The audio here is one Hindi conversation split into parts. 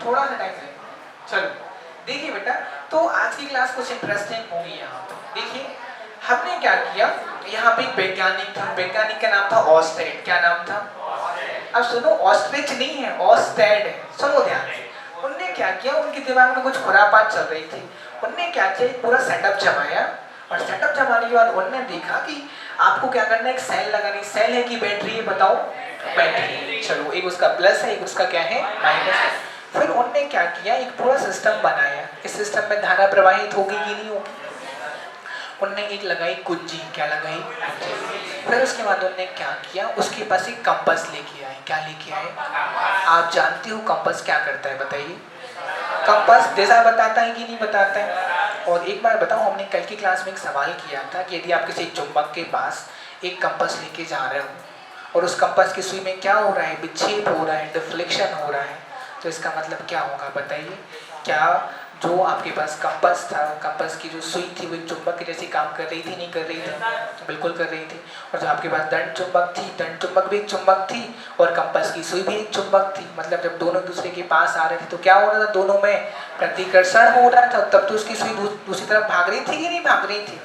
थोड़ा सा टाइम लगेगा। चलो देखिए बेटा, तो आज की क्लास कुछ इंटरेस्टिंग होगी। यहाँ पे देखिए हमने क्या किया, यहाँ पे एक वैज्ञानिक था, वैज्ञानिक का नाम था ऑस्टेड। क्या नाम था? अब सुनो, ऑस्ट्रिच नहीं है, ऑस्टेड है। सुनो ध्यान से। उनने क्या किया, उनके दिमाग में कुछ खुरापात चल रही थी। उनने क्या किया, एक पूरा सेटअप जमाया, और सेटअप जमाने के बाद उनने देखा कि आपको क्या करना है, एक सेल लगानी। सेल है कि बैटरी है, बताओ? बैटरी। चलो, एक उसका प्लस है, एक उसका क्या है, माइनस है। फिर उनने क्या किया, एक पूरा सिस्टम बनाया। इस सिस्टम में धारा प्रवाहित होगी कि नहीं होगी? उनने एक लगाई कुंजी। क्या लगाई? कुंजी। फिर उसके बाद उनने क्या किया, उसके पास एक कंपास लेके आए। क्या लेके आए? आप जानते हो कंपास क्या करता है, बताइए? कंपास दिशा बताता है कि नहीं बताता है? और एक बार बताओ, हमने कल की क्लास में एक सवाल किया था कि यदि आप किसी चुंबक के पास एक कंपास लेके जा रहे हो और उस कंपास की सुई में क्या हो रहा है, विक्षेप हो रहा है, डिफ्लेक्शन हो रहा है, तो इसका मतलब क्या होगा, बताइए? क्या जो आपके पास कंपास था, कंपास की जो सुई थी वो एक चुंबक की जैसी काम कर रही थी, नहीं कर रही थी? बिल्कुल कर रही थी। और जो आपके पास दंड चुंबक थी, दंड चुंबक भी एक चुंबक थी और कंपास की सुई भी एक चुंबक थी। मतलब जब दोनों दूसरे के पास आ रहे थे तो क्या हो रहा था, दोनों में प्रतिकर्षण हो रहा था। तब तो उसकी सुई दूसरी तरफ भाग रही थी कि नहीं भाग रही थी?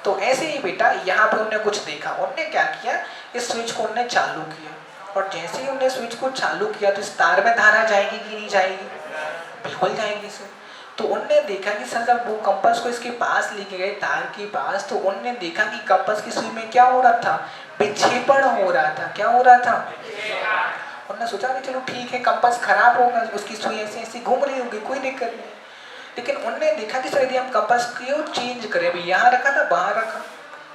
तो ऐसे ही बेटा यहाँ पे उन्होंने कुछ देखा। उन्होंने क्या किया, इस स्विच को उन्होंने चालू किया, और जैसे ही उन्होंने स्विच को चालू किया तो इस तार में धारा जाएगी कि नहीं जाएगी? बिल्कुल जाएगी सर। तो उनने देखा कि सर जब वो कंपास को इसके पास लेके गए, तार के पास, तो उनने देखा कि कंपास की सुई में क्या हो रहा था, विक्षेपण हो रहा था। क्या हो रहा था? उन्होंने सोचा कि चलो ठीक है, कंपास खराब होगा, उसकी सुई ऐसे ऐसे घूम रही होगी, कोई दिक्कत नहीं। लेकिन उनने देखा कि सर यदि हम कंपास को चेंज करें, अभी यहाँ रखा था, बाहर रखा,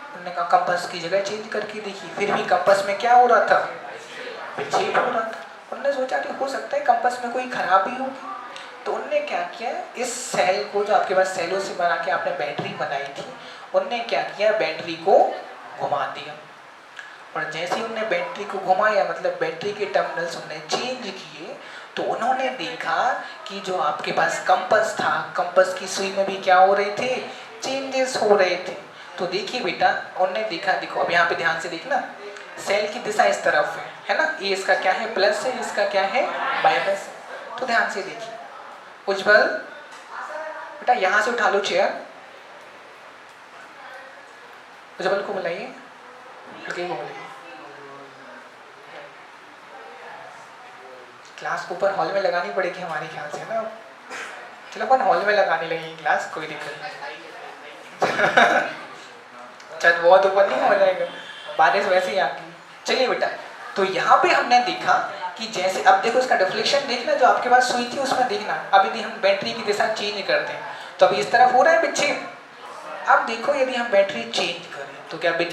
उन्होंने कहा कंपास की जगह चेंज करके देखी, फिर भी कंपास में क्या हो रहा था, विक्षेप हो रहा था। उन्होंने सोचा कि हो सकता है कंपास में कोई खराबी होगी। तो उनने क्या किया, इस सेल को, जो आपके पास सेलों से बना के आपने बैटरी बनाई थी, उनने क्या किया, बैटरी को घुमा दिया। और जैसे ही उन्होंने बैटरी को घुमाया, मतलब बैटरी के टर्मिनल्स उन्होंने चेंज किए, तो उन्होंने देखा कि जो आपके पास कंपास था, कंपास की सुई में भी क्या हो रहे थे, चेंजेस हो रहे थे। तो देखिए बेटा, उन्होंने देखा, देखो अब यहाँ पे ध्यान से देखना, सेल की दिशा इस तरफ है ना, ये इसका क्या है, प्लस है, इसका क्या है, माइनस। तो ध्यान से देखिए उज्जवल बेटा, यहाँ से उठा लो चेयर, उज्जवल को बुलाइए, लड़के को बुलाइए। क्लास ऊपर हॉल में लगानी पड़ेगी हमारे ख्याल से ना। चलो अपन हॉल में लगाने लगेंगे क्लास, कोई दिक्कत नहीं। चल बहुत ऊपर नहीं हो जाएगा, बारिश वैसे ही आती है। चलिए बेटा, तो यहाँ पे हमने देखा कि जैसे, अब देखो इसका डिफ्लेक्शन देखना, जो आपके पास सुई थी उसमें देखना। अब यदि हम बैटरी की दिशा चेंज करते हैं तो अभी इस तरफ हो रहा है विक्षेप। अब देखो यदि हम बैटरी चेंज करें तो क्या विक्षेप